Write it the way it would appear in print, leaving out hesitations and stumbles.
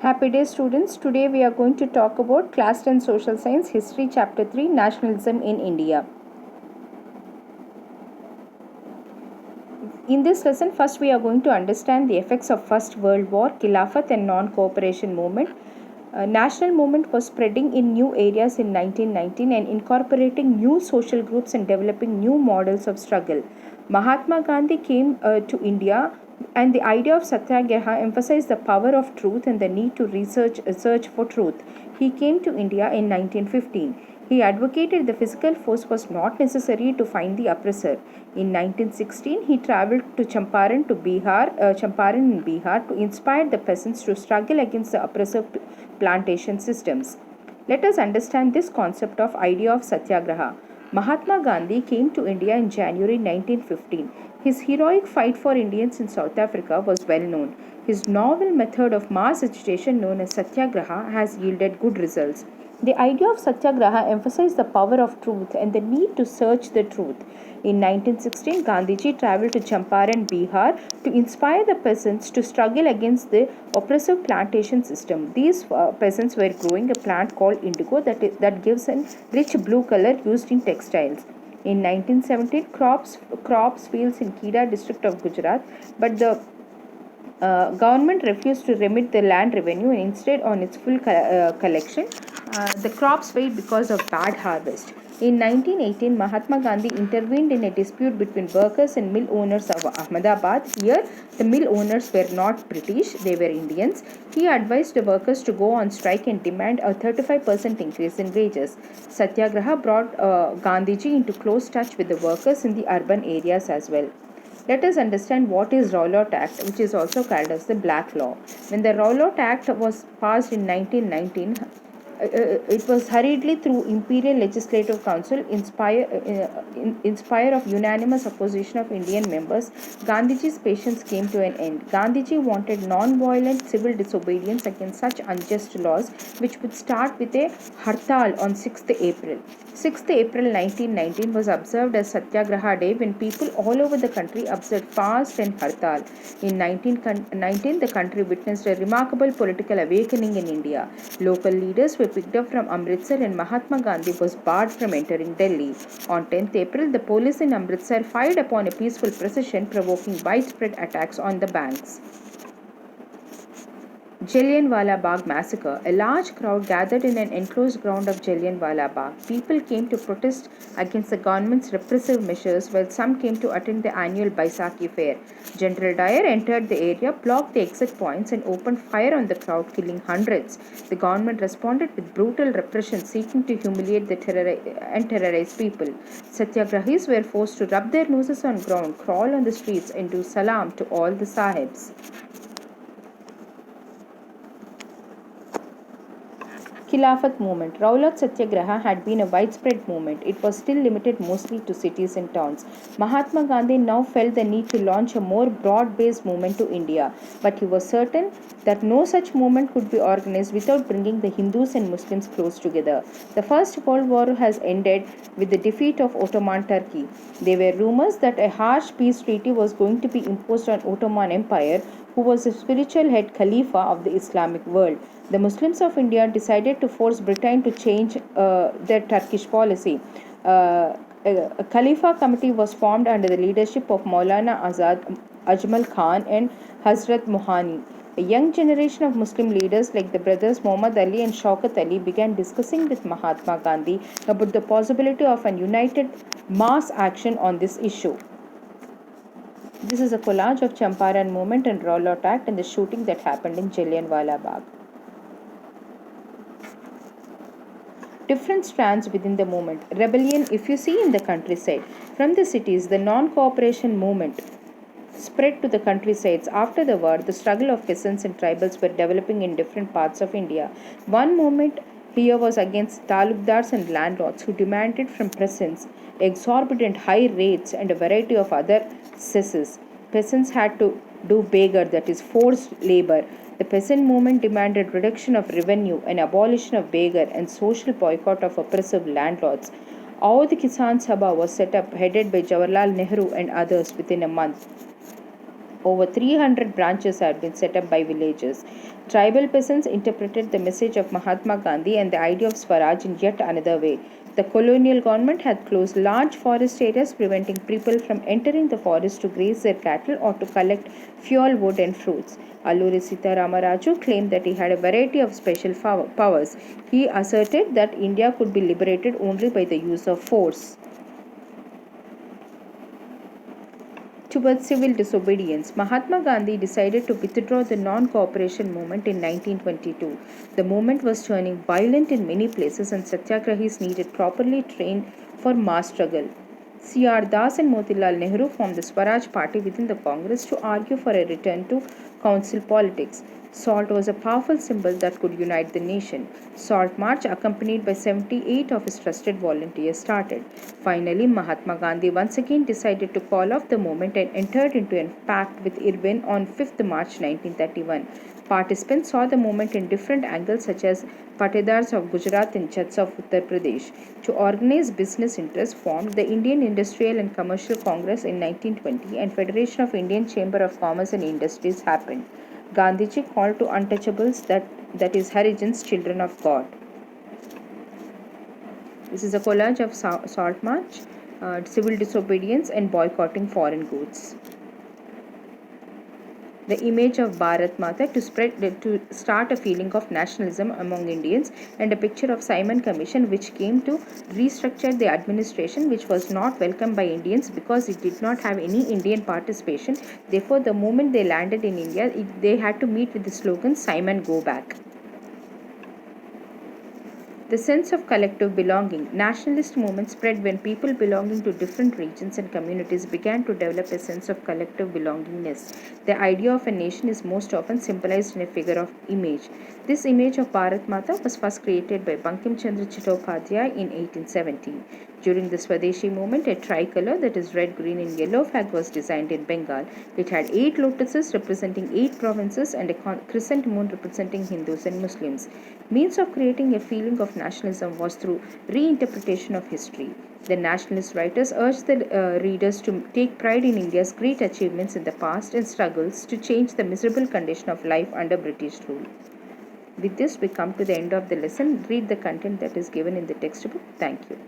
Happy day, students. Today we are going to talk about Class 10 Social Science History Chapter 3 Nationalism in India. In this lesson, first we are going to understand the effects of First World War, Khilafat and non-cooperation movement. National movement was spreading in new areas in 1919 and incorporating new social groups and developing new models of struggle. Mahatma Gandhi came to India, and the idea of Satyagraha emphasized the power of truth and the need to search for truth. He came to India in 1915. He advocated the physical force was not necessary to find the oppressor. In 1916, he traveled to Champaran in Bihar to inspire the peasants to struggle against the oppressive plantation systems. Let us understand this concept of idea of Satyagraha. Mahatma Gandhi came to India in January 1915. His heroic fight for Indians in South Africa was well known. His novel method of mass agitation known as Satyagraha has yielded good results. The idea of Satyagraha emphasized the power of truth and the need to search the truth. In 1916, Gandhiji traveled to Champaran, Bihar to inspire the peasants to struggle against the oppressive plantation system. These peasants were growing a plant called indigo that gives a rich blue color used in textiles. In 1917, crops fields in Kedah district of Gujarat, but the government refused to remit the land revenue and instead on its full collection. The crops failed because of bad harvest. In 1918, Mahatma Gandhi intervened in a dispute between workers and mill owners of Ahmedabad. Here, the mill owners were not British, they were Indians. He advised the workers to go on strike and demand a 35% increase in wages. Satyagraha brought Gandhiji into close touch with the workers in the urban areas as well. Let us understand what is Rowlatt Act, which is also called as the Black Law. When the Rowlatt Act was passed in 1919, it was hurriedly through Imperial Legislative Council, inspire of unanimous opposition of Indian members. Gandhiji's patience came to an end. Gandhiji wanted non-violent civil disobedience against such unjust laws, which would start with a hartal on 6th April. 6th April 1919 was observed as Satyagraha Day when people all over the country observed fast and hartal. In 1919, the country witnessed a remarkable political awakening in India. Local leaders were picked up from Amritsar and Mahatma Gandhi was barred from entering Delhi. On 10th April, the police in Amritsar fired upon a peaceful procession, provoking widespread attacks on the banks. Jallianwala Bagh massacre. A large crowd gathered in an enclosed ground of Jallianwala Bagh. People came to protest against the government's repressive measures, while some came to attend the annual Baisakhi fair. General Dyer entered the area, blocked the exit points, and opened fire on the crowd, killing hundreds. The government responded with brutal repression, seeking to humiliate and terrorize people. Satyagrahis were forced to rub their noses on ground, crawl on the streets, and do salam to all the sahibs. Khilafat movement. Rowlatt Satyagraha had been a widespread movement. It was still limited mostly to cities and towns. Mahatma Gandhi now felt the need to launch a more broad-based movement to India, but he was certain that no such movement could be organized without bringing the Hindus and Muslims close together. The First World War has ended with the defeat of Ottoman Turkey. There were rumors that a harsh peace treaty was going to be imposed on Ottoman Empire, who was the spiritual head Khalifa of the Islamic world. The Muslims of India decided to force Britain to change their Turkish policy. A Khalifa committee was formed under the leadership of Maulana Azad, Ajmal Khan, and Hazrat Mohani. A young generation of Muslim leaders like the brothers Muhammad Ali and Shaukat Ali began discussing with Mahatma Gandhi about the possibility of an united mass action on this issue. This is a collage of Champaran movement and Rowlatt Act and the shooting that happened in Jallianwala Bagh. Different strands within the movement. Rebellion, if you see in the countryside. From the cities, the non-cooperation movement spread to the countrysides. After the war, the struggle of peasants and tribals were developing in different parts of India. One movement here was against talukdars and landlords who demanded from peasants exorbitant high rates and a variety of other cesses. Peasants had to do beggar, that is forced labor. The peasant movement demanded reduction of revenue and abolition of beggar and social boycott of oppressive landlords. Audh Kisan Sabha was set up, headed by Jawaharlal Nehru and others, within a month. Over 300 branches had been set up by villagers. Tribal peasants interpreted the message of Mahatma Gandhi and the idea of Swaraj in yet another way. The colonial government had closed large forest areas, preventing people from entering the forest to graze their cattle or to collect fuel, wood, and fruits. Alluri Sitaramana Raju claimed that he had a variety of special powers. He asserted that India could be liberated only by the use of force. Towards civil disobedience, Mahatma Gandhi decided to withdraw the non-cooperation movement in 1922. The movement was turning violent in many places and satyagrahis needed properly trained for mass struggle. C.R. Das and Motilal Nehru formed the Swaraj Party within the Congress to argue for a return to council politics. SALT was a powerful symbol that could unite the nation. SALT March, accompanied by 78 of his trusted volunteers, started. Finally, Mahatma Gandhi once again decided to call off the movement and entered into a pact with Irwin on 5th March 1931. Participants saw the movement in different angles, such as Patedars of Gujarat and Jats of Uttar Pradesh. To organize business interests, formed the Indian Industrial and Commercial Congress in 1920 and Federation of Indian Chamber of Commerce and Industries happened. Gandhiji called to untouchables, that is Harijans, children of God. This is a collage of Salt March, civil disobedience and boycotting foreign goods. The image of Bharat Mata to start a feeling of nationalism among Indians, and a picture of Simon Commission which came to restructure the administration, which was not welcomed by Indians because it did not have any Indian participation. Therefore, the moment they landed in India, they had to meet with the slogan "Simon, go back." The sense of collective belonging. Nationalist movements spread when people belonging to different regions and communities began to develop a sense of collective belongingness. The idea of a nation is most often symbolized in a figure of image. This image of Bharat Mata was first created by Bankim Chandra Chattopadhyay in 1817. During the Swadeshi movement, a tricolor, that is red, green, and yellow flag, was designed in Bengal. It had 8 lotuses representing 8 provinces and a crescent moon representing Hindus and Muslims. Means of creating a feeling of nationalism was through reinterpretation of history. The nationalist writers urged the readers to take pride in India's great achievements in the past and struggles to change the miserable condition of life under British rule. With this, we come to the end of the lesson. Read the content that is given in the textbook. Thank you.